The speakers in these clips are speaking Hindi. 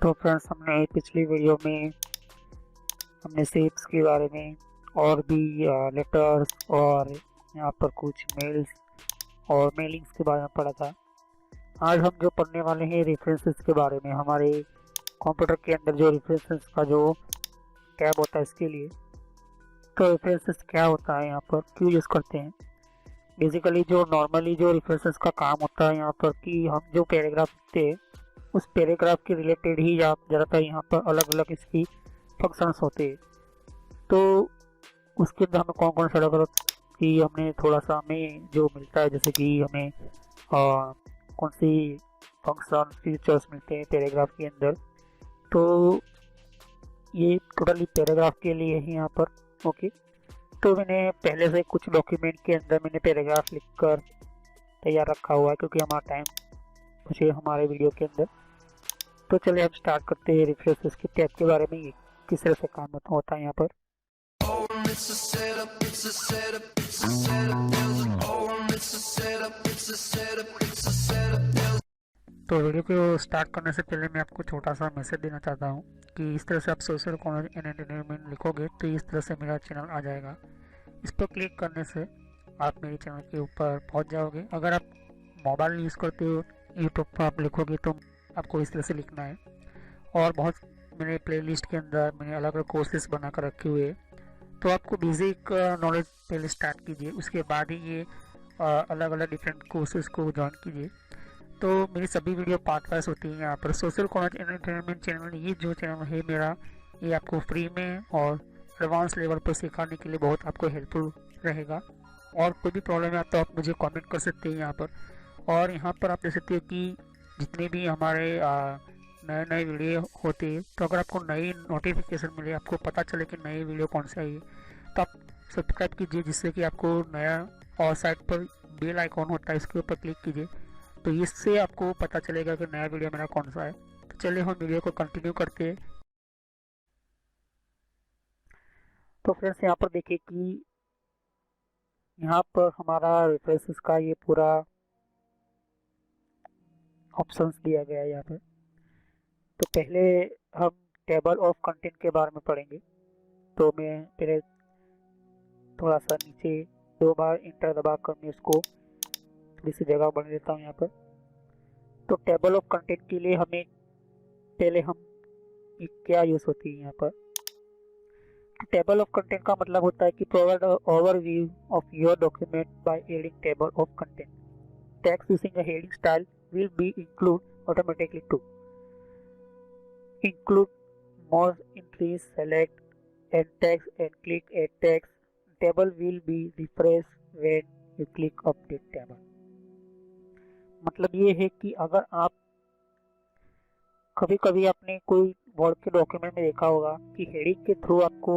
तो फ्रेंड्स, हमने पिछली वीडियो में हमने शेप्स के बारे में और भी लेटर्स और यहाँ पर कुछ मेल्स और मेलिंग्स के बारे में पढ़ा था। आज हम जो पढ़ने वाले हैं रेफरेंसेस के बारे में। हमारे कंप्यूटर के अंदर जो रेफरेंसेस का जो टैब होता है इसके लिए। तो रेफरेंसेस क्या होता है, यहाँ पर क्यों यूज़ करते हैं। बेसिकली जो नॉर्मली जो रेफरेंसेस का काम होता है यहाँ पर कि हम जो पैराग्राफ लिखते हैं उस पैराग्राफ के रिलेटेड ही ज़्यादातर यहाँ पर अलग अलग इसकी फंक्शंस होते हैं। तो उसके अंदर हमें कौन कौन सा अलग अलग कि हमने थोड़ा सा हमें जो मिलता है, जैसे कि हमें कौन सी फंक्शन फीचर्स मिलते हैं पैराग्राफ के अंदर। तो ये टोटली पैराग्राफ के लिए है यहाँ पर। ओके, तो मैंने पहले से कुछ डॉक्यूमेंट के अंदर मैंने पैराग्राफ लिखकर तैयार रखा हुआ है, क्योंकि हमारा टाइम कुछ है हमारे वीडियो के अंदर। तो चलिए हम स्टार्ट करते हैं रेफरेंसेस के टैब के बारे में, ये किस तरह से काम होता है यहाँ पर। तो वीडियो को स्टार्ट करने से पहले मैं आपको छोटा सा मैसेज देना चाहता हूँ कि इस तरह से आप सोशल कॉमर्स एंड एंटरटेनमेंट लिखोगे तो इस तरह से मेरा चैनल आ जाएगा। इस पर क्लिक करने से आप मेरे चैनल के ऊपर पहुँच जाओगे। अगर आप मोबाइल यूज़ करते हो, यूट्यूब पर आप लिखोगे तो आपको इस तरह से लिखना है। और बहुत मेरे प्लेलिस्ट के अंदर मैंने अलग अलग कोर्सेज बना कर रखे हुए हैं। तो आपको बेसिक नॉलेज पहले स्टार्ट कीजिए, उसके बाद ही ये अलग अलग डिफरेंट कोर्सेज को ज्वाइन कीजिए। तो मेरी सभी वीडियो पार्ट वाइज होती है यहाँ पर। Social commerce and entertainment channel, ये जो चैनल है मेरा, ये आपको फ्री में और एडवांस लेवल पर सिखाने के लिए बहुत आपको हेल्पफुल रहेगा। और कोई भी प्रॉब्लम है तो आप मुझे कमेंट कर सकते हैं यहाँ पर। और यहाँ पर आप देख सकते हो कि जितने भी हमारे नए नए वीडियो होते हैं, तो अगर आपको नई नोटिफिकेशन मिले, आपको पता चले कि नई वीडियो कौन सी आई है, तो आप सब्सक्राइब कीजिए, जिससे कि आपको नया, और साइड पर बेल आइकॉन होता है इसके ऊपर क्लिक कीजिए, तो इससे आपको पता चलेगा कि नया वीडियो मेरा कौन सा है। तो चलिए हम वीडियो को कंटिन्यू करते हैं। तो फ्रेंड्स, यहाँ पर देखिए कि यहाँ पर हमारा रेफरेंसेस का ये पूरा ऑप्शंस दिया गया है यहाँ पर। तो पहले हम टेबल ऑफ कंटेंट के बारे में पढ़ेंगे। तो मैं पहले थोड़ा सा नीचे 2 बार इंटर दबाकर मैं उसको थोड़ी सी जगह बना देता हूँ यहाँ पर। तो टेबल ऑफ कंटेंट के लिए हमें पहले हम क्या यूज़ होती है यहाँ पर। टेबल ऑफ कंटेंट का मतलब होता है कि provide overview of your document by adding table of content. Text using a heading style will be include automatically to include more entries, select and text and click add text. Table will be refreshed when you click update table। मतलब ये है कि अगर आप कभी कभी आपने कोई वर्ड के डॉक्यूमेंट में देखा होगा कि हेडिंग के थ्रू आपको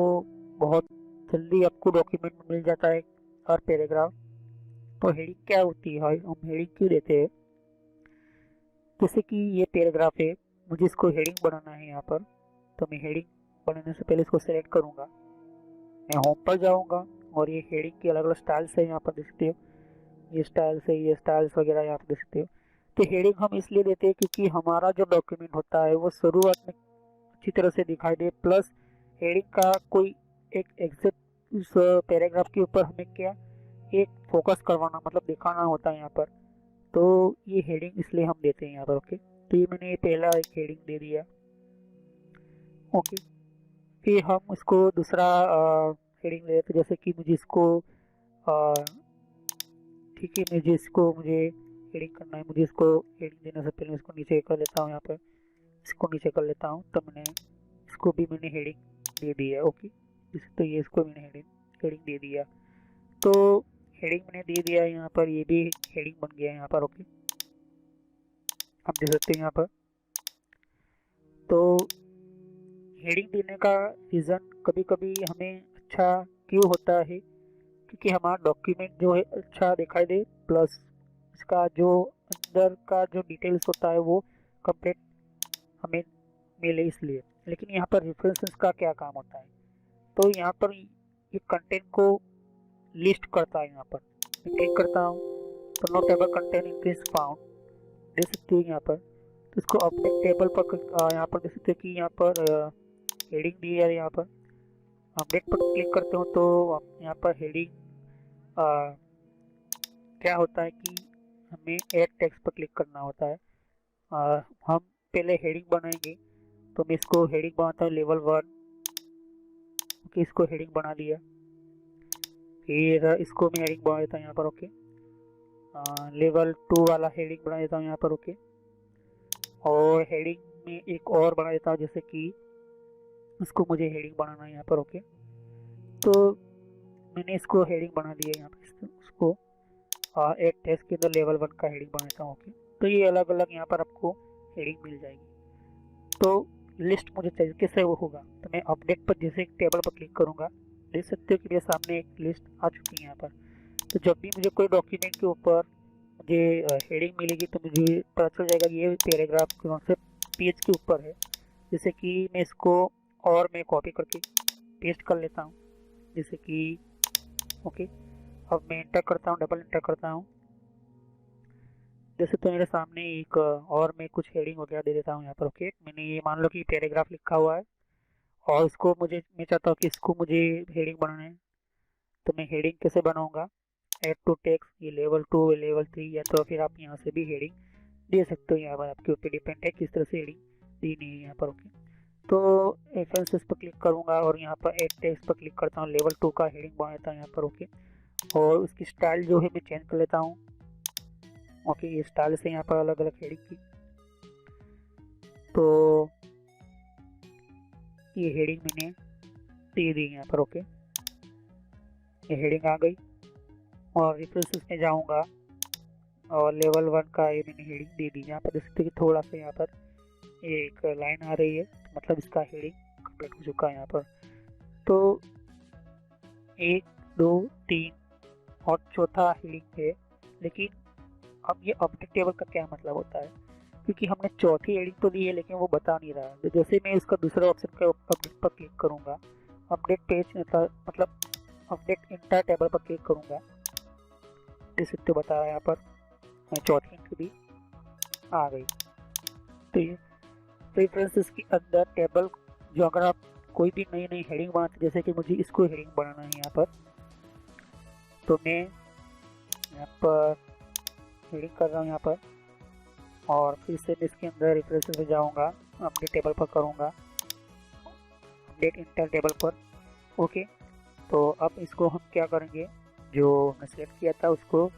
बहुत जल्दी आपको डॉक्यूमेंट मिल जाता है हर पैराग्राफ। तो हेडिंग क्या होती है, हम हेडिंग क्यों देते हैं। जैसे कि ये पैराग्राफ है, मुझे इसको हेडिंग बनाना है यहाँ पर। तो मैं हेडिंग बनाने से पहले इसको सेलेक्ट करूँगा, मैं होम पर जाऊँगा और ये हेडिंग की अलग अलग स्टाइल्स है यहाँ पर देख सकते हो। ये स्टाइल्स है, ये स्टाइल्स वगैरह यहाँ पर देख सकते हो। तो हेडिंग हम इसलिए देते हैं क्योंकि हमारा जो डॉक्यूमेंट होता है वो शुरुआत में अच्छी तरह से दिखाई दे, प्लस हेडिंग का कोई एक एग्जैक्ट उस पैराग्राफ के ऊपर हमें क्या एक फोकस करवाना, मतलब दिखाना होता है यहाँ पर। तो ये हेडिंग इसलिए हम देते हैं यहाँ पर। ओके, तो ये मैंने पहला एक हेडिंग दे दिया। ओके, फिर हम इसको दूसरा हेडिंग ले लेते, जैसे कि मुझे इसको ठीक है, मुझे हेडिंग करना है। मुझे इसको हेडिंग देने से पहले इसको नीचे कर लेता हूँ यहाँ पर, इसको नीचे कर लेता हूँ। तो मैंने इसको भी मैंने हेडिंग दे दिया है। ओके, तो ये इसको मैंने हेडिंग दे दिया। तो हेडिंग मैंने दे दिया है यहाँ पर, ये भी हेडिंग बन गया है यहाँ पर। ओके, आप देख सकते हैं यहाँ पर। तो हेडिंग देने का रीज़न कभी कभी हमें अच्छा क्यों होता है, क्योंकि हमारा डॉक्यूमेंट जो है अच्छा दिखाई दे, प्लस इसका जो अंदर का जो डिटेल्स होता है वो कंप्लीट हमें मिले इसलिए। लेकिन यहाँ पर रेफरेंसेस का क्या काम होता है, तो यहाँ पर ये कंटेंट को लिस्ट करता है। यहाँ पर मैं क्लिक करता हूँ तो no table content increase found, देख सकते हो यहाँ पर। तो इसको अपडेट टेबल पर यहाँ पर देख सकते हैं कि यहाँ पर हेडिंग दी है। यहाँ पर अपडेट पर क्लिक करते हो तो यहाँ पर हेडिंग क्या होता है कि हमें ऐड टेक्स्ट पर क्लिक करना होता है। हम पहले हेडिंग बनाएंगे, तो मैं इसको हेडिंग बनाता हूँ लेवल 1। ओके, इसको हेडिंग बना दिया। फिर इसको मैं हेडिंग बना देता हूँ यहाँ पर। ओके, लेवल 2 वाला हेडिंग बना देता हूँ यहाँ पर। ओके, और हेडिंग में एक और बना देता हूँ, जैसे कि इसको मुझे हेडिंग बनाना है यहाँ पर। ओके, तो मैंने इसको हेडिंग बना दिया यहाँ पर। उसको एक टेक्स्ट के अंदर लेवल 1 का हेडिंग बनाता हूँ। ओके, तो ये अलग अलग यहाँ पर आपको हेडिंग मिल जाएगी। तो लिस्ट मुझे चाहिए, कैसे वो होगा, तो मैं अपडेट पर जैसे एक टेबल पर क्लिक करूँगा, देख सकते हो कि मेरे सामने एक लिस्ट आ चुकी है यहाँ पर। तो जब भी मुझे कोई डॉक्यूमेंट के ऊपर मुझे हेडिंग मिलेगी तो मुझे पता चल जाएगा कि ये पैराग्राफ कौन से पेज के ऊपर है। जैसे कि मैं इसको और मैं कॉपी करके पेस्ट कर लेता हूँ, जैसे कि ओके, अब मैं एंटर करता हूँ, डबल एंटर करता हूँ। जैसे तो मेरे सामने एक और मैं कुछ हेडिंग वगैरह दे देता हूँ यहाँ पर। ओके, मैंने ये मान लो कि पैराग्राफ लिखा हुआ है और इसको मैं चाहता हूँ कि इसको मुझे हेडिंग बनाना है। तो मैं हेडिंग कैसे बनाऊँगा, ऐड टू टेक्स्ट, ये लेवल 2 लेवल 3, या तो फिर आप यहाँ से भी हेडिंग दे सकते हो। यहाँ पर आपके ऊपर डिपेंड है किस तरह से हेडिंग देनी है यहाँ पर। ओके, तो रेफरेंसेस पर क्लिक करूँगा और यहाँ पर ऐड टेक्स्ट पर क्लिक करता हूँ, लेवल 2 का हेडिंग बनाता हूँ यहाँ पर। ओके, और उसकी स्टाइल जो है मैं चेंज कर लेता हूँ। ओके, ये स्टाइल से यहाँ पर अलग अलग हेडिंग की, तो ये हेडिंग मैंने दे दी यहाँ पर। ओके, ये हेडिंग आ गई और रेफरेंसेस में जाऊँगा और लेवल 1 का ये मैंने हेडिंग दे दी। यहाँ पर देख सकते हैं कि थोड़ा सा यहाँ पर एक लाइन आ रही है, मतलब इसका हेडिंग कंप्लीट हो चुका है यहाँ पर। तो 1 2 3 और चौथा हेडिंग है, लेकिन अब ये अपडेट टेबल का क्या मतलब होता है, क्योंकि हमने चौथी हेडिंग तो दी है लेकिन वो बता नहीं रहा है। तो जैसे मैं इसका दूसरा ऑप्शन का अपडेट पर क्लिक करूँगा, अपडेट पेज मतलब अपडेट इंटायर टेबल पर क्लिक करूँगा, देख सकते बता रहा है यहाँ पर चौथी एंट्री भी आ गई। तो ये प्रेफरेंसेस के अंदर टेबल जो अगर आप कोई भी नई नई हेडिंग बनाते, जैसे कि मुझे इसको हेडिंग बनाना है यहाँ पर, तो मैं यहाँ पर हेडिंग कर रहा हूँ यहाँ पर, और फिर से मैं इसके अंदर रेफरेंसेस में जाऊँगा, अपडेट टेबल पर करूँगा, अपडेट इंटर टेबल पर। ओके, तो अब इसको हम क्या करेंगे, जो मैं सेलेक्ट किया था उसको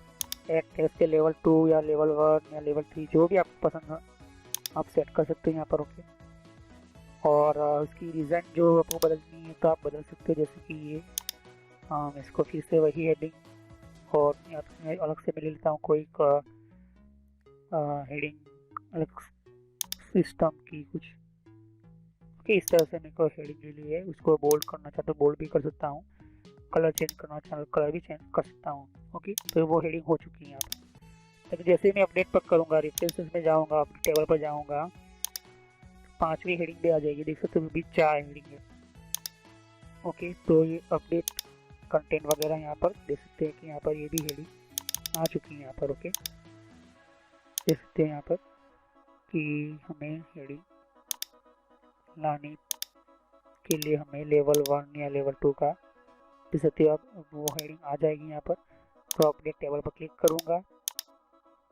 एक टेक्स्ट के लेवल 2 या लेवल 1 या लेवल 3 जो भी आपको पसंद हो आप सेट कर सकते हो यहाँ पर। ओके, और उसकी डिज़ाइन जो आपको बदलनी है तो आप बदल सकते हो, जैसे कि ये इसको फिर से वही हेडिंग और यहाँ पर मैं अलग से मैं ले लेता हूँ कोई हेडिंग अलग सिस्टम की कुछ। ओके, इस तरह से मेरे को हेडिंग ले ली है, उसको बोल्ड करना चाहता हूँ बोल्ड भी कर सकता हूँ, कलर चेंज करना चाहता कलर भी चेंज कर सकता हूँ। ओके, तो वो हेडिंग हो चुकी है यहाँ पर। लेकिन जैसे मैं अपडेट पर करूँगा, रेफरेंसेस में जाऊँगा, अपने टेबल पर जाऊँगा, 5वीं हेडिंग भी आ जाएगी, देख सकते हो भी 4 हेडिंग है। ओके, तो ये अपडेट कंटेंट वगैरह यहाँ पर देख सकते हैं कि यहाँ पर ये भी हेडिंग आ चुकी है यहाँ पर। ओके, देख सकते हैं यहाँ पर कि हमें हेडिंग लाने के लिए हमें लेवल 1 या लेवल 2 का देख सकते हो अब वो हेडिंग आ जाएगी यहाँ पर। तो अपडेट टेबल पर क्लिक करूँगा,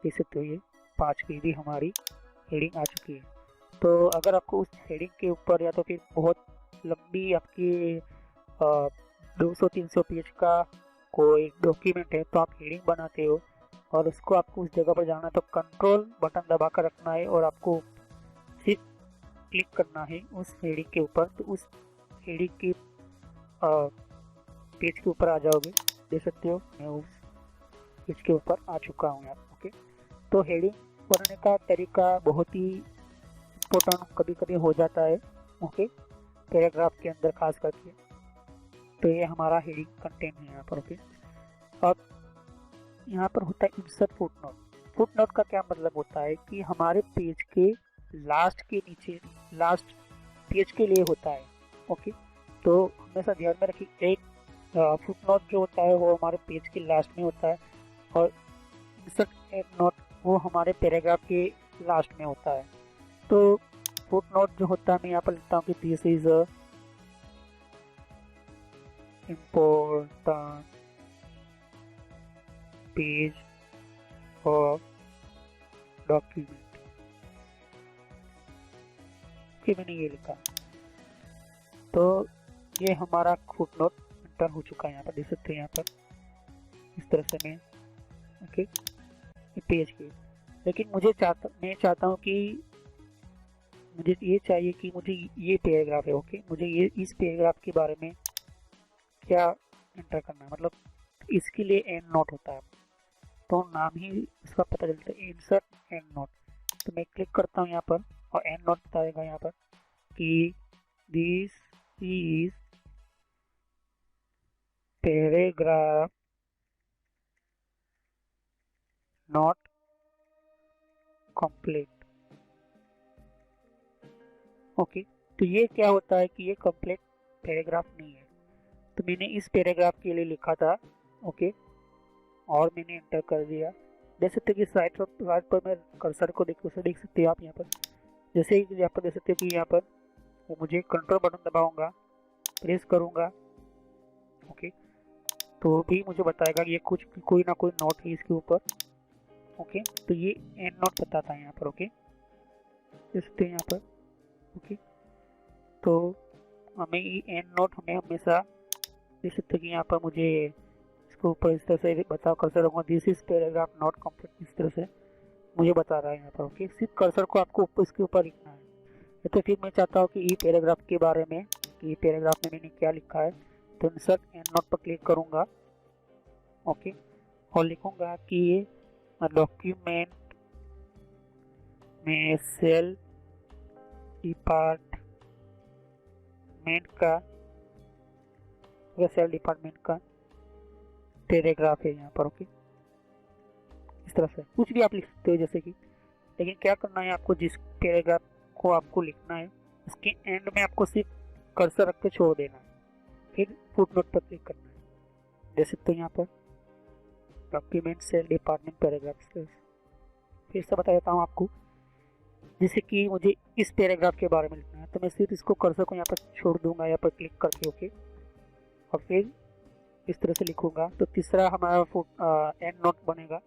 देख सकते हो ये 5वीं भी हमारी हेडिंग आ चुकी है। तो अगर आपको उस हेडिंग के ऊपर या तो फिर बहुत लंबी आपकी 200-300 पेज का कोई डॉक्यूमेंट है तो आप हेडिंग बनाते हो और उसको आपको उस जगह पर जाना है तो कंट्रोल बटन दबा कर रखना है और आपको सिर्फ क्लिक करना है उस हेडिंग के ऊपर, तो उस हेडिंग के पेज के ऊपर आ जाओगे। देख सकते हो मैं उस पेज के ऊपर आ चुका हूँ यहाँ। ओके, तो हेडिंग बनाने का तरीका बहुत ही इम्पोर्टेंट कभी कभी हो जाता है। ओके, पैराग्राफ के अंदर खास करके। तो ये हमारा हेडिंग कंटेंट है यहाँ पर। ओके, अब यहाँ पर होता है इंसर्ट फुटनोट। फुटनोट का क्या मतलब होता है कि हमारे पेज के लास्ट के नीचे लास्ट पेज के लिए होता है। ओके, तो हमेशा ध्यान में रखिए, एक फुटनोट जो होता है वो हमारे पेज के लास्ट में होता है और इंसर्ट एंड नोट वो हमारे पैराग्राफ के लास्ट में होता है। तो फुट नोट जो होता है मैं यहाँ पर लिखता हूँ कि this is a important page of document. कि मैंने ये लिखा, तो ये हमारा फुट नोट एंटर हो चुका है। यहाँ पर देख सकते हैं, यहाँ पर इस तरह से मैं ओके पेज की। लेकिन मैं चाहता हूँ कि मुझे ये चाहिए कि मुझे ये पैराग्राफ है ओके, मुझे ये इस पैराग्राफ के बारे में क्या एंटर करना है, मतलब इसके लिए एंड नोट होता है, तो नाम ही इसका पता चलता है, इंसर्ट एंड नोट। तो मैं क्लिक करता हूँ यहाँ पर और एंड नोट बताएगा यहाँ पर कि this is paragraph not complete. Okay, तो ये क्या होता है कि ये कंप्लीट पैराग्राफ नहीं है। तो मैंने इस पैराग्राफ के लिए लिखा था ओके, और मैंने एंटर कर दिया। देख सकते हैं कि साइड पर मैं कर्सर को देख सकते हैं आप यहाँ पर। जैसे ही यहाँ पर देख सकते हैं कि यहाँ पर वो मुझे कंट्रोल बटन दबाऊंगा, प्रेस करूंगा ओके, तो भी मुझे बताएगा कि ये कोई ना कोई नोट है इसके ऊपर ओके। तो ये एंड नोट बताता है यहाँ पर ओके, देख सकते हैं यहाँ पर ओके। तो हमें ये एंड नोट हमें हमेशा देख सकते हैं कि यहाँ पर मुझे इसके ऊपर इस तरह से बताओ कर्सर रखूँगा, this is paragraph not complete, इस तरह से मुझे बता रहा है यहाँ पर ओके। सिर्फ कर्सर को आपको इसके ऊपर लिखना है। तो फिर मैं चाहता हूँ कि ई पैराग्राफ के बारे में, कि पैराग्राफ में मैंने क्या लिखा है, तो इंसर्ट एंड नोट पर क्लिक करूँगा ओके, और लिखूँगा कि ये डॉक्यूमेंट में सेल डिपार्टमेंट का पैराग्राफ है यहाँ पर ओके। इस तरह से कुछ भी आप लिख सकते हो जैसे कि, लेकिन क्या करना है आपको, जिस पैराग्राफ को आपको लिखना है उसके एंड में आपको सिर्फ कर्सर रख के छोड़ देना है, फिर फुटनोट पर क्लिक करना है। देख सकते हो यहाँ पर डॉक्यूमेंट सेल डिपार्टमेंट पैराग्राफ। फिर से बता देता हूँ आपको, जैसे कि मुझे इस पैराग्राफ के बारे में लिखना है, तो मैं सिर्फ इसको कर्सर को यहाँ पर छोड़ दूंगा, यहाँ पर क्लिक करके ओके, और फिर इस तरह से लिखूंगा। तो तीसरा हमारा एंड नोट बनेगा।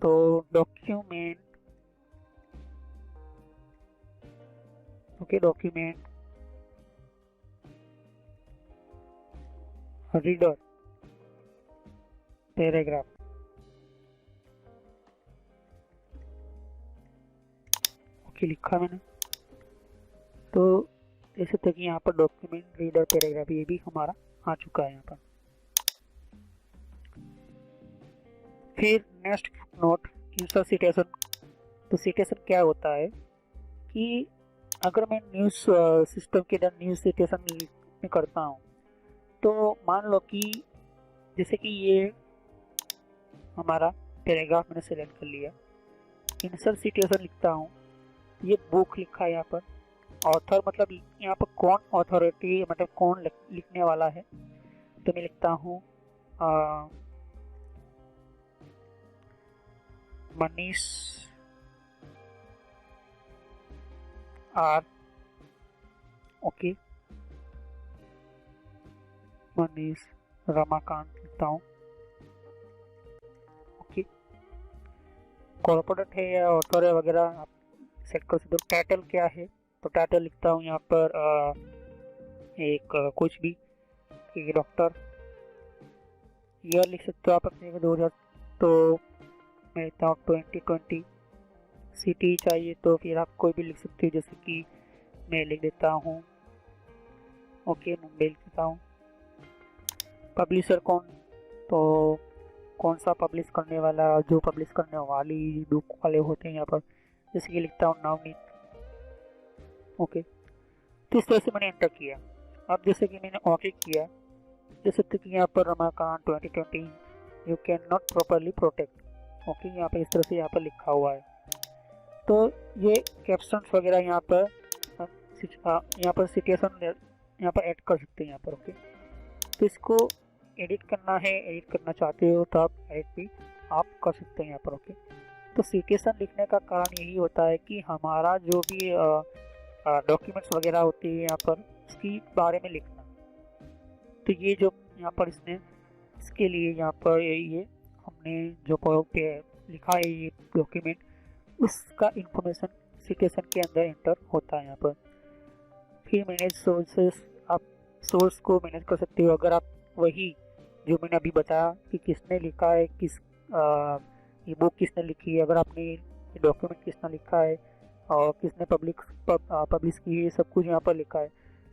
तो document okay, document reader paragraph okay लिखा मैंने। तो जैसे तक यहाँ पर डॉक्यूमेंट रीडर पैराग्राफ ये भी हमारा आ चुका है यहाँ पर। फिर नेक्स्ट नोट इंसर्ट सिटेशन। तो सिटेशन क्या होता है कि अगर मैं न्यूज़ सिस्टम के अंदर न्यूज़ सिटेशन में करता हूँ, तो मान लो कि जैसे कि ये हमारा पैराग्राफ मैंने सेलेक्ट कर लिया, इंसर्ट सिटेशन लिखता हूँ, ये बुक लिखा है यहाँ पर, ऑथर मतलब यहाँ पर कौन अथॉरिटी मतलब कौन लिखने वाला है, तो मैं लिखता हूँ मनीष आर ओके, मनीष रमाकांत लिखता हूँ ओके। कॉर्पोरेट है या ऑथर है वगैरह आप सेट कर सकते हो। टाइटल क्या है, तो टाइटल लिखता हूँ यहाँ पर एक कुछ भी, डॉक्टर। ईयर लिख सकते हो आप अपने 2000, तो मैं लिखता हूँ 2020। सिटी चाहिए तो फिर आप कोई भी लिख सकते हो, जैसे कि मैं लिख देता हूँ ओके मुंबई लिख देता हूँ। पब्लिशर कौन, तो कौन सा पब्लिश करने वाला, जो पब्लिश करने वाली बुक वाले होते हैं यहाँ पर, जैसे कि लिखता हूँ नवनीत ओके। तो इस तरह से मैंने एंटर किया। अब जैसे कि मैंने ओके किया, जैसे कि यहाँ पर Ramakant 2020 you can not properly protect okay, यहाँ पर इस तरह से यहाँ पर लिखा हुआ है। तो ये कैप्शंस वगैरह यहाँ पर सिचुएशन यहाँ पर ऐड कर सकते हैं यहाँ पर ओके। तो इसको एडिट करना है, एडिट करना चाहते हो तो आप एडिट भी आप कर सकते हैं यहाँ पर ओके। तो सिटेशन लिखने का कारण यही होता है कि हमारा जो भी डॉक्यूमेंट्स वगैरह होती है यहाँ पर उसकी बारे में लिखना। तो ये जो यहाँ पर इसने इसके लिए यहाँ पर ये हमने जो पे लिखा है ये डॉक्यूमेंट, उसका इंफॉर्मेशन सिटेशन के अंदर एंटर होता है यहाँ पर। फिर मैनेज सोर्सेस, आप सोर्स को मैनेज कर सकते हो। अगर आप वही जो मैंने अभी बताया कि किसने लिखा है, ये बुक किसने लिखी है, अगर आपने ये डॉक्यूमेंट किसने लिखा है और किसने पब्लिश की है, सब कुछ यहाँ पर लिखा है।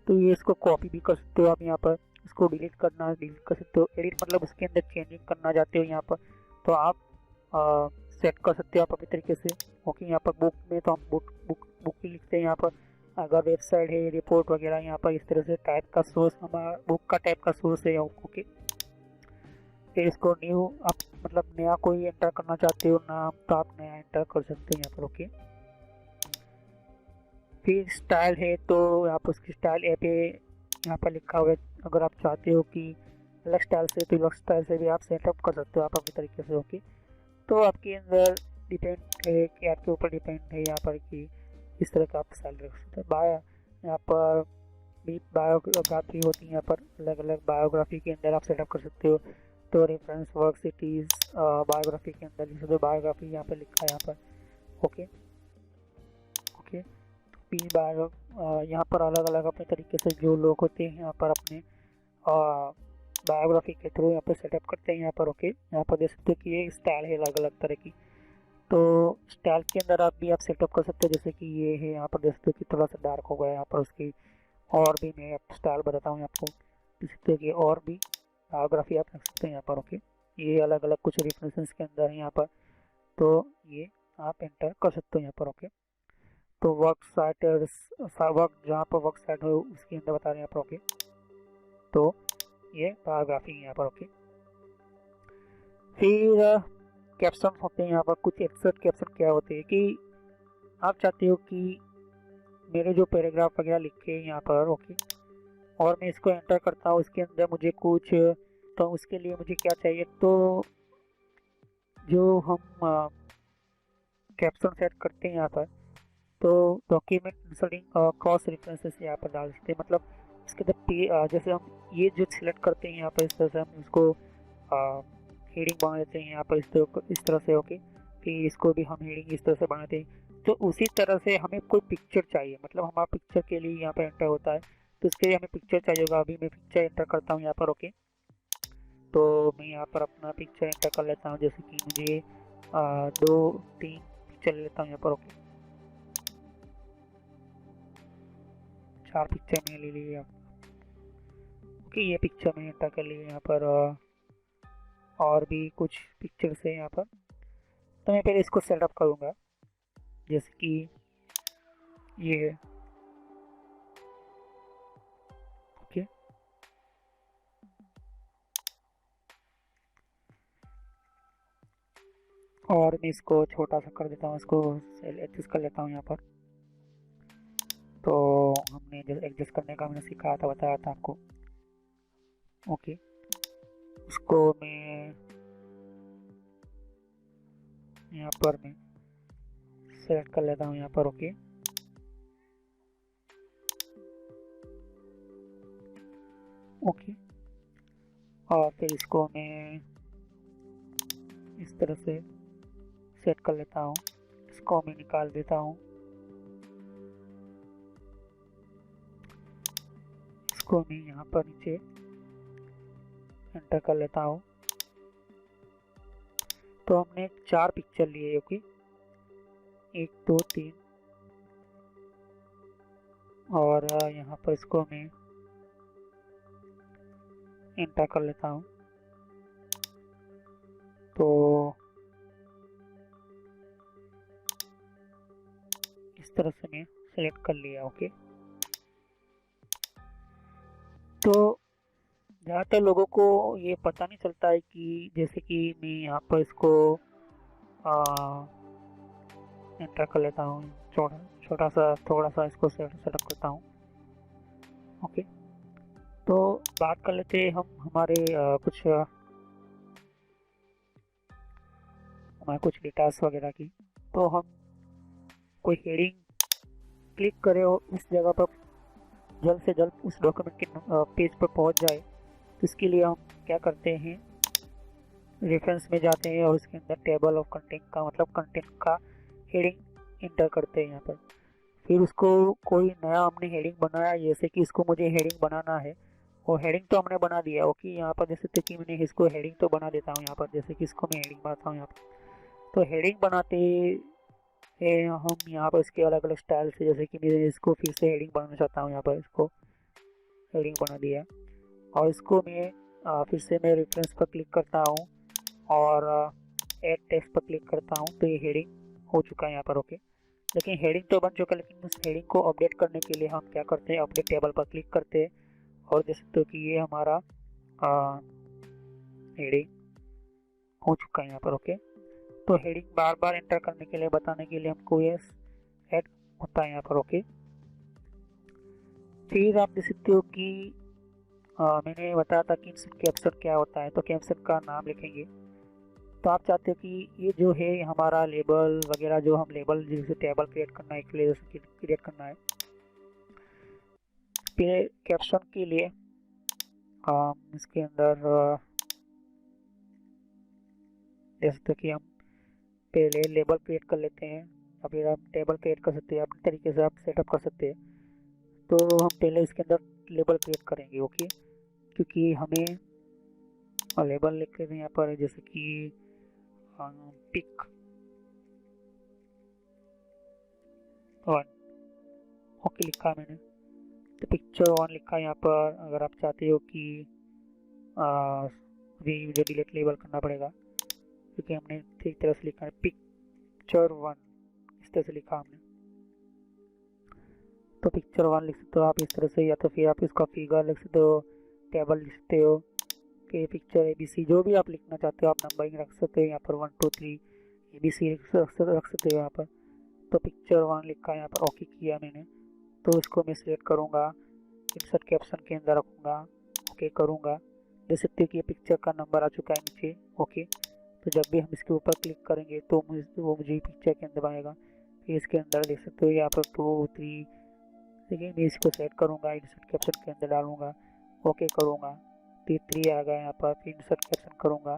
तो ये इसको कॉपी भी कर सकते हो आप यहाँ पर। इसको डिलीट कर सकते हो। एडिट मतलब उसके अंदर चेंजिंग करना चाहते हो यहाँ पर, तो आप सेट कर सकते हो आप अपने तरीके से। ओके, यहाँ पर बुक में तो हम बुक ही लिखते हैं यहाँ पर। अगर वेबसाइट है, रिपोर्ट वगैरह, यहाँ पर इस तरह से टाइप का सोर्स हमारा बुक का टाइप का सोर्स है। ओके, फिर इसको न्यू आप मतलब नया कोई एंटर करना चाहते हो नाम, तो आप नया एंटर कर सकते हैं यहाँ पर। ओके, फिर स्टाइल है तो यहाँ पर उसकी स्टाइल ए पे यहाँ पर लिखा हुआ है। अगर आप चाहते हो कि अलग स्टाइल से, तो अलग स्टाइल से भी आप सेटअप कर सकते हो आप अपने तरीके से। ओके, तो आपके अंदर डिपेंड है कि आपके ऊपर डिपेंड है यहाँ पर कि इस तरह का आप स्टाइल रख सकते हो। यहाँ पर भी बायोग्राफी होती है, यहाँ पर अलग अलग बायोग्राफी के अंदर आप सेटअप कर सकते हो। तो रेफरेंस वर्क सिटीज़ बायोग्राफी के अंदर लिख दो, बायोग्राफी यहाँ पर लिखा है यहाँ पर। ओके ओके, तो पी बायो यहाँ पर अलग अलग अपने तरीके से जो लोग होते हैं यहाँ पर अपने बायोग्राफी के थ्रू यहाँ पर सेटअप करते हैं यहाँ पर। ओके, यहाँ पर देख सकते हो कि ये स्टाइल है अलग अलग तरह की। तो स्टाइल के अंदर आप भी सेटअप कर सकते हो, जैसे कि ये है यहाँ पर देख सकते हो कि थोड़ा सा डार्क हो गया यहाँ पर उसकी। और भी मैं स्टाइल बताता हूँ आपको, देख सकते हो कि और भी बायोग्राफी आप रख सकते हैं यहाँ पर। ओके, ये अलग अलग कुछ रेफरेंसेस के अंदर है यहाँ पर, तो ये आप एंटर कर सकते हो यहाँ पर। ओके, तो वर्क जहाँ पर वर्क साइट हो उसके अंदर बता रहे हैं यहाँ पर। ओके, तो ये बायोग्राफी है यहाँ पर। ओके, फिर कैप्शन होते हैं यहाँ पर। कुछ एक्सर्ट कैप्शन क्या होते हैं कि आप चाहते हो कि मेरे जो पैराग्राफ वगैरह लिखे हैं यहाँ पर। ओके, और मैं इसको एंटर करता हूँ, इसके अंदर मुझे कुछ, तो उसके लिए मुझे क्या चाहिए, तो जो हम कैप्शन सेट करते हैं यहाँ पर, तो डॉक्यूमेंट इंसर्टिंग क्रॉस रेफरेंसेस यहाँ पर डाल सकते हैं। मतलब इसके अंदर जैसे हम ये जो सिलेक्ट करते हैं यहाँ पर, इस तरह से हम इसको हेडिंग बना देते हैं यहाँ पर इस तरह से। ओके, फिर इसको भी हम हेडिंग इस तरह से बनाते हैं। तो उसी तरह से हमें कोई पिक्चर चाहिए, मतलब हमारा पिक्चर के लिए यहाँ पर एंटर होता है, तो इसके लिए हमें पिक्चर चाहिए होगा। अभी मैं पिक्चर एंटर करता हूँ यहाँ पर। ओके, तो मैं यहाँ पर अपना पिक्चर एंटर कर लेता हूँ, जैसे कि मुझे 2-3 पिक्चर ले लेता हूँ यहाँ पर। ओके, 4 पिक्चर मैंने ले लिया। ओके, ये पिक्चर मैंने एंटर कर लिया यहाँ पर। और भी कुछ पिक्चर्स है यहाँ पर, तो मैं पहले इसको सेटअप करूँगा, जैसे कि ये है। ओके, और मैं इसको छोटा सा कर देता हूँ, इसको एडजस्ट कर लेता हूँ यहाँ पर। तो हमने एडजस्ट करने का मैंने सिखाया था, बताया था आपको। ओके, उसको मैं यहाँ पर मैं सेलेक्ट कर लेता हूँ यहाँ पर। ओके, ओके, और फिर इसको मैं इस तरह से सेट कर लेता हूँ, इसको मैं निकाल देता हूँ, इसको मैं यहाँ पर नीचे एंटर कर लेता हूँ। तो हमने 4 पिक्चर लिए। ओके, 1 2 3, और यहाँ पर इसको मैं एंटर कर लेता हूँ। तो इस तरह से मैं सेलेक्ट कर लिया। ओके, तो ज़्यादातर लोगों को ये पता नहीं चलता है कि जैसे कि मैं यहाँ पर इसको एंटर कर लेता हूँ, छोटा सा थोड़ा सा इसको सेटअप करता हूँ। ओके, तो बात कर लेते हैं हम हमारे कुछ हमारे कुछ डेटास वगैरह की। तो हम कोई हेडिंग क्लिक करें और उस जगह पर जल्द से जल्द उस डॉक्यूमेंट के पेज पर पहुंच जाए, तो इसके लिए हम क्या करते हैं, रेफरेंस में जाते हैं और उसके अंदर टेबल ऑफ कंटेंट का मतलब कंटेंट का हेडिंग इंटर करते हैं यहाँ पर। फिर उसको कोई नया हमने हेडिंग बनाया, जैसे कि इसको मुझे हेडिंग बनाना है और हेडिंग तो हमने बना दिया। ओके, यहाँ पर जैसे तो कि मैंने इसको हेडिंग तो बना देता हूँ यहाँ पर, जैसे कि इसको मैं हेडिंग बनाता हूँ यहाँ पर। तो हेडिंग बनाते हैं हम यहाँ पर इसके अलग अलग स्टाइल से, जैसे कि मैं इसको फिर से हेडिंग बनाना चाहता हूँ, यहाँ पर इसको हेडिंग बना दिया और इसको मैं फिर से मैं रेफरेंस पर क्लिक करता हूँ और ऐड टेक्स्ट पर क्लिक करता हूँ, तो ये हेडिंग हो चुका है यहाँ पर। ओके, लेकिन हेडिंग तो बन चुका है, लेकिन उस हेडिंग को अपडेट करने के लिए हम क्या करते हैं, अपडेट टेबल पर क्लिक करते हैं और जैसे तो कि ये हमारा हेडिंग हो चुका है यहाँ पर। ओके, तो हेडिंग बार बार एंटर करने के लिए, बताने के लिए हमको ये ऐड होता है यहाँ पर। ओके, फिर आप देख सकते हो कि मैंने बताया था कि इंसर्ट कैप्शन क्या होता है, तो कैप्शन का नाम लिखेंगे। तो आप चाहते हो कि ये जो है हमारा लेबल वगैरह, जो हम लेबल जैसे टेबल क्रिएट करना है, क्रिएट करना है, कैप्शन के लिए इसके अंदर जैसे कि हम पहले लेबल क्रिएट कर लेते हैं, या फिर आप टेबल क्रिएट कर सकते हैं, अपने तरीके से आप सेटअप कर सकते हैं। तो हम पहले इसके अंदर लेबल क्रिएट करेंगे। ओके, क्योंकि हमें लेबल लिख रहे हैं यहाँ पर, जैसे कि पिक 1। ओके, लिखा मैंने, तो पिक्चर 1 लिखा यहाँ पर। अगर आप चाहते हो कि अभी मुझे डिलीट लेबल करना पड़ेगा, क्योंकि हमने ठीक तरह से लिखा है पिक्चर 1, इस तरह से लिखा हमने। तो पिक्चर 1 लिख सकते हो आप इस तरह से, या तो फिर आप इसका फिगर लिख सकते हो, टेबल लिख सकते हो, कि पिक्चर ABC, जो भी आप लिखना चाहते हो आप नंबरिंग रख सकते हो यहाँ पर, 1 2 3 ABC रख सकते हो यहाँ पर। तो पिक्चर 1 लिखा है यहाँ पर, ओके किया मैंने। तो इसको मैं सिलेक्ट करूँगा, इंसर्ट कैप्शन के अंदर रखूँगा, ओके करूँगा। देख सकते हो कि ये पिक्चर का नंबर आ चुका है नीचे। ओके, तो जब भी हम इसके ऊपर क्लिक करेंगे तो वो मुझे पिक्चर के अंदर आएगा। फिर इसके अंदर देख सकते हो यहाँ पर 2 3, देखिए मैं इसको सेट करूँगा, इंसर्ट कैप्शन के अंदर डालूँगा, ओके करूँगा, 3 आ गया यहाँ पर। फिर इंसर्ट कैप्शन करूँगा,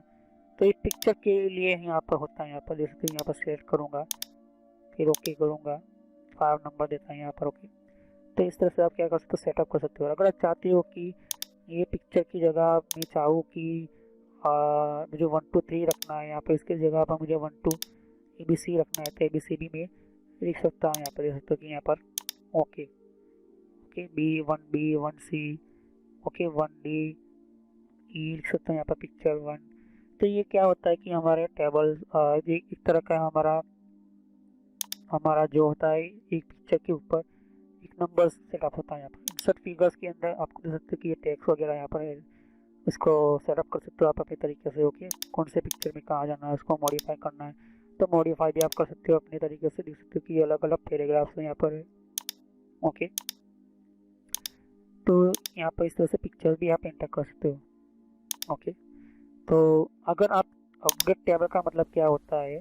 तो ये पिक्चर के लिए यहाँ पर होता है। यहाँ पर देख सकते हो, यहाँ पर सेलेक्ट करूँगा, फिर ओके करूँगा, 5 नंबर देता है यहाँ पर। ओके, तो इस तरह से आप क्या कर सकते हो, सेटअप कर सकते हो। अगर आप चाहते हो कि ये पिक्चर की जगह मैं चाहूँ कि मुझे 1 2 3 रखना है, यहाँ पर इसकी जगह पर मुझे 1 2 ABC रखना है, तो ABC भी मैं लिख सकता हूँ। यहाँ पर देख सकते हो कि यहाँ पर okay B1C, okay 1D E लिख सकता हूँ यहाँ पर पिक्चर 1। तो ये क्या होता है कि हमारे टेबल एक तरह का हमारा जो होता है, एक पिक्चर के ऊपर एक नंबर सेटअप होता है। यहाँ पर इंसर्ट फिगर्स के अंदर आपको देख सकते हो कि ये टेक्स्ट वगैरह यहाँ पर है, इसको सेटअप कर सकते हो आप अपने तरीके से। ओके, कौन से पिक्चर में कहाँ जाना है, उसको मॉडिफाई करना है, तो मॉडिफाई भी आप कर सकते हो अपने तरीके से। देख सकते हो कि अलग अलग पैराग्राफ्स यहाँ पर है। ओके, तो यहाँ पर इस तरह से पिक्चर भी आप एंटर कर सकते हो। ओके, तो अगर आप अपडेट टेबल का मतलब क्या होता है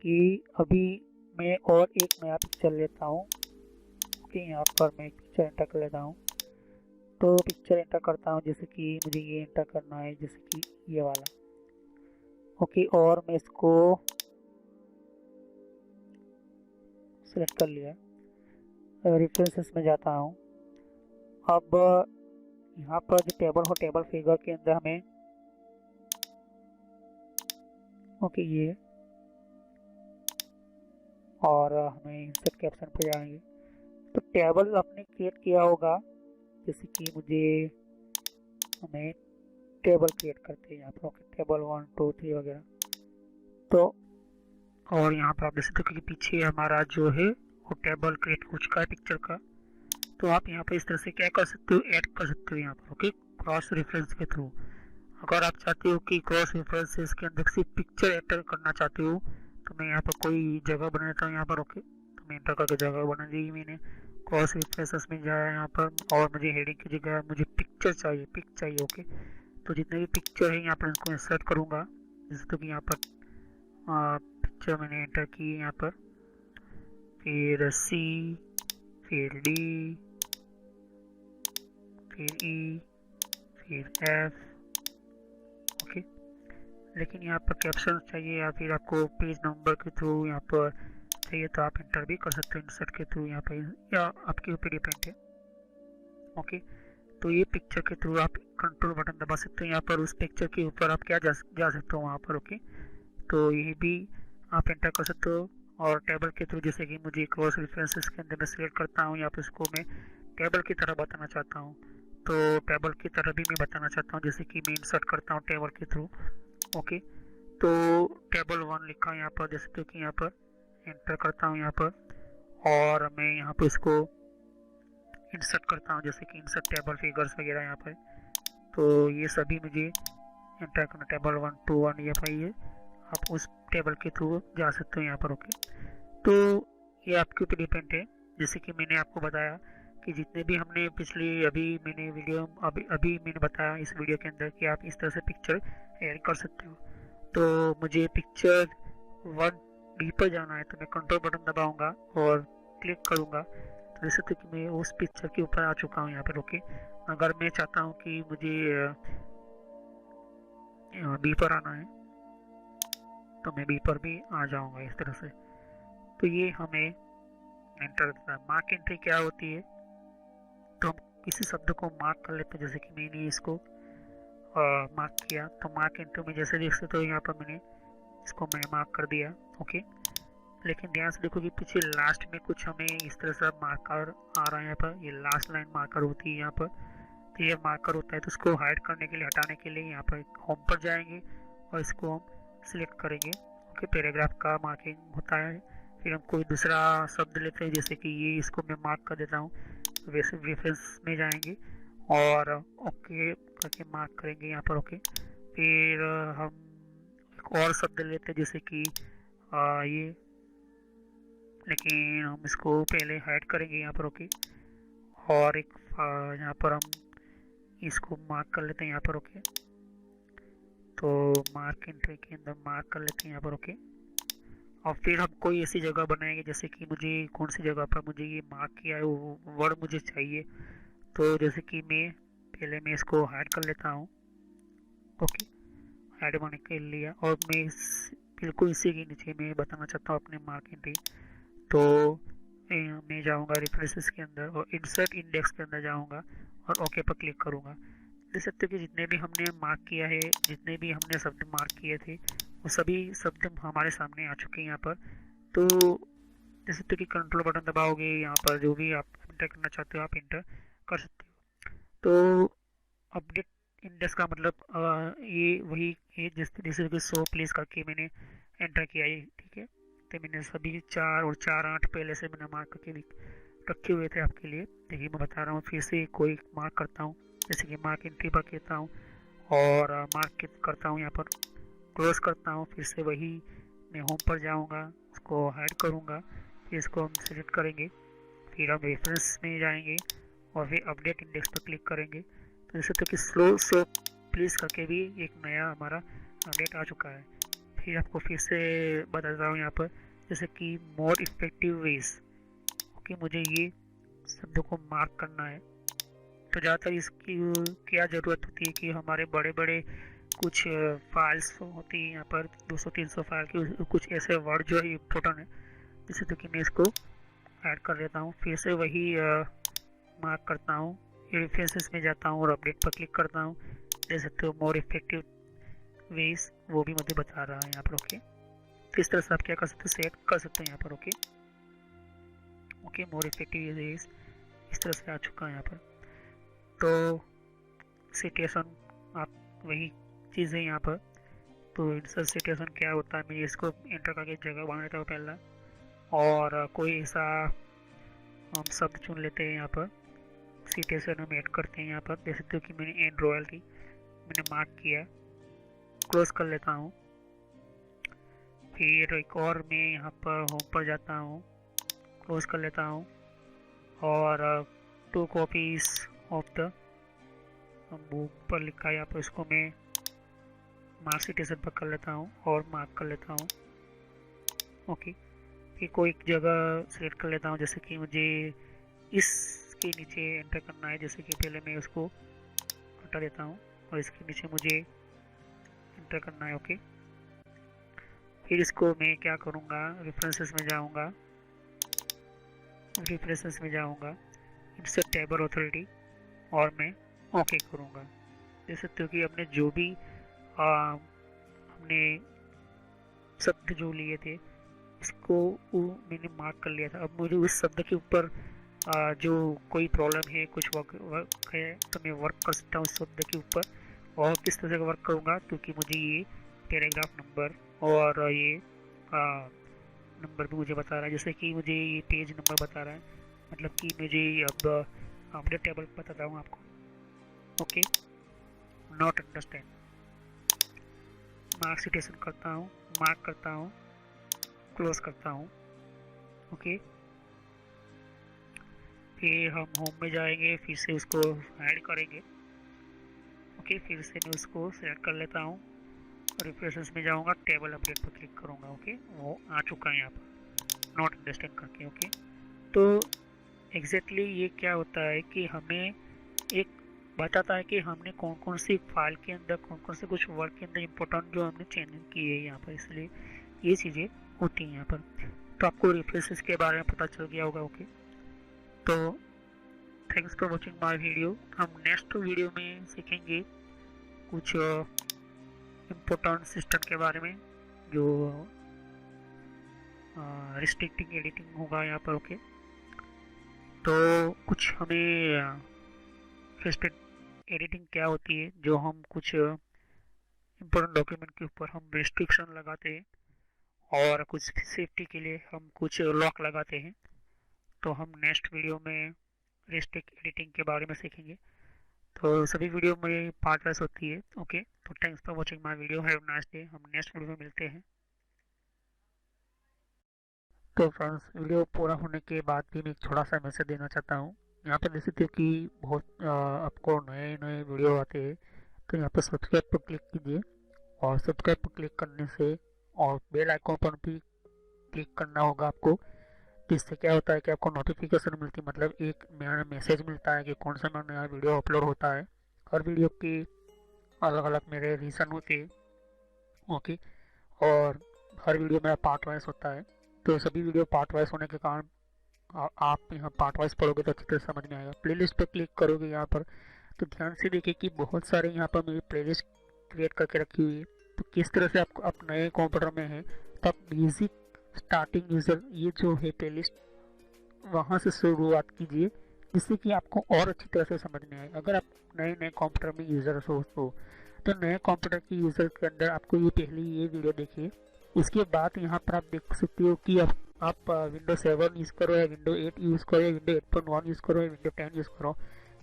कि अभी मैं और एक नया पिक्चर लेता हूँ। ओके, यहाँ पर मैं एक पिक्चर एंटर कर लेता हूँ, तो पिक्चर एंटर करता हूँ, जैसे कि मुझे ये एंटर करना है, जैसे कि ये वाला। ओके, और मैं इसको सेलेक्ट कर लिया, रेफरेंसेस में जाता हूँ। अब यहाँ पर जो टेबल हो, टेबल फिगर के अंदर हमें ओके ये, और हमें इंसर्ट कैप्शन पे जाएंगे। तो टेबल आपने क्रिएट किया होगा, जैसे कि हमें टेबल क्रिएट करते हैं यहाँ पर। ओके, टेबल 1 2 3 वगैरह। तो और यहाँ पर आप देख सकते हो कि पीछे हमारा जो है वो टेबल क्रिएट हो चुका है पिक्चर का। तो आप यहाँ पर इस तरह से क्या कर सकते हो, ऐड कर सकते हो यहाँ पर। ओके, क्रॉस रेफरेंस के थ्रू। अगर आप चाहते हो कि क्रॉस रेफरेंसेस के अंदर सिर्फ पिक्चर एंटर करना चाहते हो, तो मैं यहाँ पर कोई जगह बना देता हूँ यहाँ पर। ओके, तो मैं एंटर करके जगह बना दी मैंने, क्रॉस रेफरेंसेस में जाया यहाँ पर, और मुझे हेडिंग की जगह मुझे पिक्चर चाहिए, पिक चाहिए। ओके, तो जितने भी पिक्चर है यहाँ पर इसको इंसर्ट करूँगा, जैसे तो कि यहाँ पर पिक्चर मैंने एंटर की यहाँ पर, फिर सी, फिर डी, फिर ई, फिर एफ। ओके, लेकिन यहाँ पर कैप्शन चाहिए या फिर आपको पेज नंबर के थ्रू यहाँ पर चाहिए तो आप इंटर भी कर सकते हो इंसर्ट के थ्रू यहाँ पर, या आपके ऊपर डिपेंड है। ओके, तो ये पिक्चर के थ्रू आप कंट्रोल बटन दबा सकते हो यहाँ पर, उस पिक्चर के ऊपर आप क्या जा सकते हो वहाँ पर। ओके, तो ये भी आप एंटर कर सकते हो। और टेबल के थ्रू, जैसे कि मुझे क्रॉस रेफरेंसेस के अंदर मैं सिलेक्ट करता हूँ, या फिर इसको मैं टेबल की तरह बताना चाहता हूँ तो टेबल की तरह भी मैं बताना चाहता हूँ, जैसे कि मैं इंसर्ट करता हूँ टेबल के थ्रू। ओके, तो टेबल 1 लिखा है यहाँ पर, जैसे तो कि यहाँ पर एंटर करता हूँ यहाँ पर, और मैं यहाँ पर इसको इंसर्ट करता हूँ, जैसे कि इंसर्ट टेबल फिगर्स वगैरह यहाँ पर। तो ये सभी मुझे एंटर करना, टेबल 1 2 1 ये भाई है, आप उस टेबल के थ्रू जा सकते हो यहाँ पर। ओके, तो ये आपके ऊपर डिपेंड है। जैसे कि मैंने आपको बताया कि जितने भी हमने पिछली मैंने वीडियो अभी मैंने बताया इस वीडियो के अंदर कि आप इस तरह से पिक्चर ऐड कर सकते हो। तो मुझे पिक्चर 1 डी पर जाना है तो मैं कंट्रोल बटन दबाऊंगा और क्लिक करूंगा, तो जैसे तो कि मैं उस पिक्चर के ऊपर आ चुका हूँ यहाँ पर। ओके, अगर मैं चाहता हूँ कि मुझे बी पर आना है तो मैं बी पर भी आ जाऊंगा इस तरह से। तो ये हमें एंटर करता है। मार्क एंट्री क्या होती है, तो हम किसी शब्द को मार्क कर लेते हैं, जैसे कि मैंने इसको मार्क किया, तो मार्क एंट्री में जैसे देख सकते हो यहाँ पर मैंने इसको मार्क कर दिया। ओके, लेकिन ध्यान से देखो कि पीछे लास्ट में कुछ हमें इस तरह से मार्कर आ रहा है यहाँ पर, ये लास्ट लाइन मार्कर होती है यहाँ पर। तो ये मार्कर होता है, तो इसको हाइड करने के लिए, हटाने के लिए यहाँ पर होम पर जाएंगे और इसको हम सिलेक्ट करेंगे। ओके, पैराग्राफ का मार्किंग होता है। फिर हम कोई दूसरा शब्द लेते हैं, जैसे कि ये इसको मैं मार्क कर देता हूँ, वैसे रेफरेंस में जाएंगे और ओके करके मार्क करेंगे यहाँ पर। ओके, फिर हम एक और शब्द लेते हैं, जैसे कि ये, लेकिन हम इसको पहले हाइड करेंगे यहाँ पर। ओके, और एक यहाँ पर हम इसको मार्क कर लेते हैं यहाँ पर। ओके, तो मार्क एंट्री के अंदर मार्क कर लेते हैं यहाँ पर। ओके, और फिर हम कोई ऐसी जगह बनाएंगे, जैसे कि मुझे कौन सी जगह पर मुझे ये मार्क किया है वो वर्ड मुझे चाहिए, तो जैसे कि मैं इसको हाइड कर लेता हूँ। ओके, हाइड बनाने के लिए, और मैं बिल्कुल इसी के नीचे मैं बताना चाहता हूँ अपने मार्क एंट्री। तो मैं जाऊँगा रेफरेंसेस के अंदर और इंसर्ट इंडेक्स के अंदर जाऊँगा और ओके पर क्लिक करूँगा। देख सकते हो कि जितने भी हमने मार्क किया है, जितने भी हमने शब्द मार्क किए थे, वो सभी शब्द हमारे सामने आ चुके हैं यहाँ पर। तो देख सकते हो कि कंट्रोल बटन दबाओगे, यहाँ पर जो भी आप इंटर करना चाहते हो आप इंटर कर सकते हो। तो अपडेट इंडेक्स का मतलब ये वही है जैसे कि 100 प्लेस करके मैंने एंटर किया है। ठीक है, तो मैंने सभी 4 और 4 8 पहले से मैंने मार्क करके रखे हुए थे आपके लिए। देखिए मैं बता रहा हूँ, फिर से कोई मार्क करता हूँ, जैसे कि मार्क एंट्री पर कहता हूँ और मार्क करता हूँ यहाँ पर, क्लोज करता हूँ, फिर से वही मैं होम पर जाऊँगा, उसको हाइड करूँगा, फिर इसको हम सेलेक्ट करेंगे, फिर हम रेफरेंस में जाएंगे और फिर अपडेट इंडेक्स पर क्लिक करेंगे। तो जैसे तो कि स्लो प्लीज करके भी एक नया हमारा अपडेट आ चुका है। फिर आपको फिर से बता देता हूँ यहाँ पर, जैसे कि मोर इफेक्टिव वेज। ओके, मुझे ये शब्दों को मार्क करना है, तो ज़्यादातर इसकी क्या ज़रूरत होती है कि हमारे बड़े बड़े कुछ फाइल्स होती है यहाँ पर 200-300 फाइल की, कुछ ऐसे वर्ड जो है इम्पोर्टेंट है, जैसे तो कि मैं इसको ऐड कर लेता हूँ, फिर से वही मार्क करता हूँ, रेफरेंसेस में जाता हूँ और अपडेट पर क्लिक करता हूँ। देख सकते हो मोर इफेक्टिव वेज वो भी मुझे बता रहा है यहाँ पर। ओके, तो इस तरह से आप क्या कर सकते हो, सेट कर सकते हो यहाँ पर। Okay, okay, more effective ways इस तरह से आ चुका है यहाँ पर। तो सिटेशन आप वही चीज़ है यहाँ पर। तो इंसर्ट सिटेशन क्या होता है, मैं इसको एंटर करके जगह बना लेता हूँ पहला, और कोई ऐसा हम शब्द चुन लेते हैं यहाँ पर, सिटेशन हम ऐड करते हैं यहाँ पर। जैसे तो कि मैंने एंड रॉयल्टी मैंने मार्क किया, क्लोज कर लेता हूँ, फिर एक और मैं यहाँ पर होम पर जाता हूँ, क्लोज कर लेता हूँ, और 2 कॉपीज ऑफ द बुक पर लिखा है यहाँ पर, इसको मैं मार्क सिटेशन पर कर लेता हूँ और मार्क कर लेता हूँ। ओके, फिर कोई एक जगह सेलेक्ट कर लेता हूँ, जैसे कि मुझे इसके नीचे एंटर करना है, जैसे कि पहले मैं उसको हटा देता हूँ और इसके नीचे मुझे एंटर करना है। ओके, फिर इसको मैं क्या करूँगा, रेफरेंसेस में जाऊँगा, इससे टेबल अथॉरिटी और मैं ओके करूँगा। देख सकते हो कि अपने जो भी हमने शब्द जो लिए थे इसको वो मैंने मार्क कर लिया था। अब मुझे उस शब्द के ऊपर जो कोई प्रॉब्लम है, कुछ वर्क है, तो मैं वर्क कर सकता हूँ उस शब्द के ऊपर। और किस तरह से वर्क करूँगा, क्योंकि मुझे ये पैराग्राफ नंबर और ये नंबर भी मुझे बता रहा है, जैसे कि मुझे ये पेज नंबर बता रहा है, मतलब कि मुझे अब अपडेट टेबल बताता हूँ आपको। Okay, not understand, mark citation करता हूँ, मार्क करता हूँ, क्लोज करता हूँ। ओके, फिर हम होम में जाएंगे, फिर से उसको ऐड करेंगे। ओके, फिर से मैं उसको सेलेक्ट कर लेता हूँ, रिफ्रेशेस में जाऊँगा, टेबल अपडेट पर क्लिक करूँगा। ओके, वो आ चुका है यहाँ पर नॉट अंडरस्टैंड करके। ओके, तो एग्जैक्टली ये क्या होता है कि हमें एक बताता है कि हमने कौन कौन सी फाइल के अंदर, कौन कौन से कुछ वर्ड के अंदर इम्पोर्टेंट जो हमने चेंजिंग की है यहाँ पर, इसलिए ये चीज़ें होती हैं यहाँ पर। तो आपको रिफ्रेशेस के बारे में पता चल गया होगा। ओके, तो thanks for watching my video. हम नेक्स्ट वीडियो में सीखेंगे कुछ इम्पोर्टेंट सिस्टम के बारे में, जो रिस्ट्रिक्टिंग एडिटिंग होगा यहाँ पर। ओके, तो कुछ हमें रिस्ट्रिक्ट एडिटिंग क्या होती है, जो हम कुछ इम्पोर्टेंट डॉक्यूमेंट के ऊपर हम रिस्ट्रिक्शन लगाते हैं और कुछ सेफ्टी के लिए हम कुछ लॉक लगाते हैं, तो हम नेक्स्ट वीडियो में रिस्ट्रिक्ट एडिटिंग के बारे में सीखेंगे। तो सभी वीडियो में पार्ट वाइज होती है। ओके, तो thanks for watching my video, have a nice day. हम नेक्स्ट वीडियो में मिलते हैं। तो फ्रेंड्स, वीडियो पूरा होने के बाद भी मैं थोड़ा सा मैसेज देना चाहता हूँ। यहाँ पर देख सकते हो कि बहुत आपको नए नए वीडियो आते हैं, तो यहाँ पर सब्सक्राइब पर क्लिक कीजिए, और सब्सक्राइब पर क्लिक करने से और बेल आइकॉन पर भी क्लिक करना होगा आपको। जिससे क्या होता है कि आपको नोटिफिकेशन मिलती है, मतलब एक नया मैसेज मिलता है कि कौन सा नया वीडियो अपलोड होता है। हर वीडियो की अलग अलग मेरे रीज़न होते हैं। ओके, और हर वीडियो मेरा पार्ट वाइज होता है, तो सभी वीडियो पार्ट वाइज होने के कारण आप यहाँ पार्ट वाइज पढ़ोगे तो अच्छी तरह समझ में आएगा। प्लेलिस्ट पर क्लिक करोगे यहाँ पर, तो ध्यान से देखिए कि बहुत सारे यहाँ पर मेरी प्लेलिस्ट क्रिएट करके रखी हुई है। तो किस तरह से आपको, आप नए कंप्यूटर में हैं तो आप बेसिक स्टार्टिंग यूज़र ये जो है प्लेलिस्ट, वहाँ से शुरुआत कीजिए, जिससे कि आपको और अच्छी तरह से समझ में आए। अगर आप नए नए कंप्यूटर में यूज़र हो तो नए कंप्यूटर के यूज़र के अंदर आपको ये पहले ये वीडियो देखिए। उसके बाद यहाँ पर आप देख सकते हो कि आप विंडो 7 यूज़ करो या विंडो 8 यूज़ करो या विंडो 8.1 यूज़ करो या विंडो 10 यूज़ करो।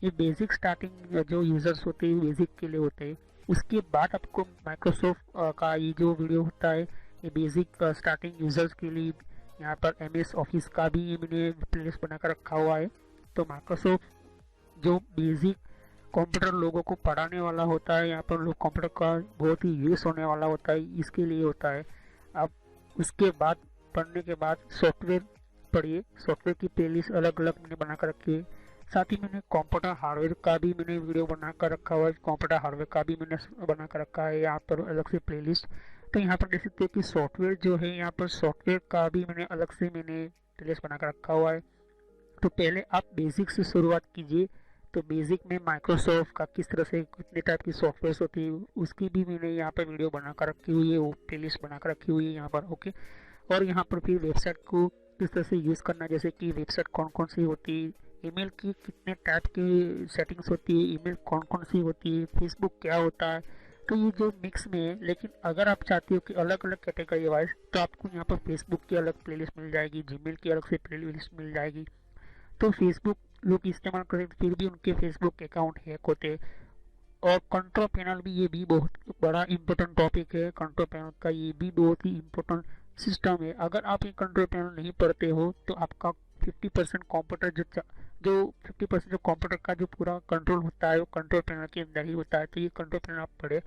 ये बेसिक स्टार्टिंग जो यूज़र्स होते हैं बेसिक के लिए होते हैं। उसके बाद आपको माइक्रोसॉफ्ट का ये जो वीडियो होता है ये बेसिक स्टार्टिंग यूज़र्स के लिए, यहाँ पर MS ऑफिस का भी मैंने प्लेलिस्ट बनाकर रखा हुआ है। तो माइक्रोसॉफ्ट जो बेसिक कंप्यूटर लोगों को पढ़ाने वाला होता है, यहाँ पर लोग कंप्यूटर का बहुत ही यूज़ होने वाला होता है, इसके लिए होता है। अब उसके बाद पढ़ने के बाद सॉफ्टवेयर पढ़िए, सॉफ्टवेयर की प्लेलिस्ट अलग अलग मैंने बना कर रखी है। साथ ही मैंने कंप्यूटर हार्डवेयर का भी मैंने वीडियो बना कर रखा हुआ है, कंप्यूटर हार्डवेयर का भी मैंने बना कर रखा है यहाँ पर अलग से प्लेलिस्ट। तो यहाँ पर देख सकते हो कि सॉफ्टवेयर जो है, यहाँ पर सॉफ्टवेयर का भी मैंने अलग से मैंने प्लेलिस्ट बना कर रखा हुआ है। तो पहले आप बेसिक से शुरुआत कीजिए। तो बेसिक में माइक्रोसॉफ्ट का किस तरह से कितने टाइप की सॉफ्टवेयर होती है उसकी भी मैंने यहाँ पर वीडियो बना कर रखी हुई है, वो प्लेलिस्ट बना कर रखी हुई है यहाँ पर। ओके, और यहाँ पर फिर वेबसाइट को किस तरह से यूज़ करना, जैसे कि वेबसाइट कौन कौन सी होती है, ईमेल की कितने टाइप की सेटिंग्स होती है, ईमेल कौन कौन सी होती है, फेसबुक क्या होता है। तो ये जो मिक्स में है, लेकिन अगर आप चाहते हो कि अलग अलग कैटेगरी वाइज, तो आपको यहाँ पर फेसबुक की अलग प्लेलिस्ट मिल जाएगी, जीमेल की अलग से प्लेलिस्ट मिल जाएगी। तो फेसबुक लोग इस्तेमाल करें फिर भी उनके फेसबुक अकाउंट हैक होते। और कंट्रोल पैनल भी, ये भी बहुत बड़ा इंपॉर्टेंट टॉपिक है। कंट्रोल पैनल का ये भी बहुत ही इम्पोर्टेंट सिस्टम है। अगर आप ये कंट्रोल पैनल नहीं पढ़ते हो तो आपका 50% कंप्यूटर जो 50% जो कंप्यूटर का जो पूरा कंट्रोल होता है वो कंट्रोल पैनल के अंदर ही होता है। तो ये कंट्रोल पैनल आप पढ़े,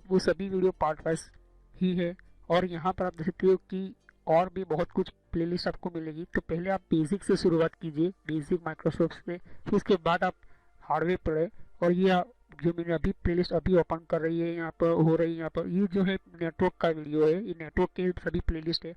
वो सभी वीडियो पार्ट वाइज ही है। और यहाँ पर आप देख सकते हो कि और भी बहुत कुछ प्लेलिस्ट आपको मिलेगी। तो पहले आप बेसिक से शुरुआत कीजिए, बेसिक माइक्रोसॉफ्ट से, फिर उसके बाद आप हार्डवेयर पढ़े। और ये जो मैंने अभी प्लेलिस्ट अभी ओपन कर रही है यहाँ पर हो रही है, यहाँ पर ये जो है नेटवर्क का वीडियो है, ये नेटवर्क के सभी प्लेलिस्ट है।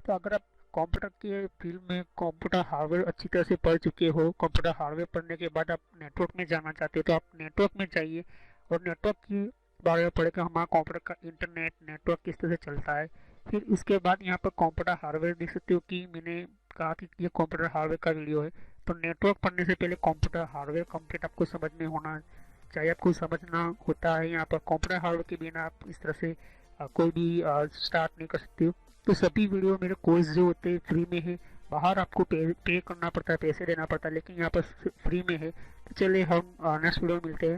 तो अगर आप कंप्यूटर के फील्ड में कंप्यूटर हार्डवेयर अच्छी तरह से पढ़ चुके हो, कंप्यूटर हार्डवेयर पढ़ने के बाद आप नेटवर्क में जाना चाहते हो, तो आप नेटवर्क में जाइए और नेटवर्क की बारे में पढ़े कि हमारा कंप्यूटर का इंटरनेट नेटवर्क किस तरह से चलता है। फिर उसके बाद यहाँ पर कंप्यूटर हार्डवेयर देख सकते हो कि मैंने कहा कि ये कंप्यूटर हार्डवेयर का वीडियो है। तो नेटवर्क पढ़ने से पहले कंप्यूटर हार्डवेयर कंप्लीट आपको समझ में होना चाहिए, आपको समझना होता है। यहाँ पर कंप्यूटर हार्डवेयर के बिना आप इस तरह से कोई भी स्टार्ट नहीं कर सकते हो। तो सभी वीडियो मेरे कोर्स जो होते हैं फ्री में है, बाहर आपको पे करना पड़ता है, पैसे देना पड़ता है, लेकिन यहाँ पर फ्री में है। तो चलिए हम नेक्स्ट वीडियो में मिलते हैं।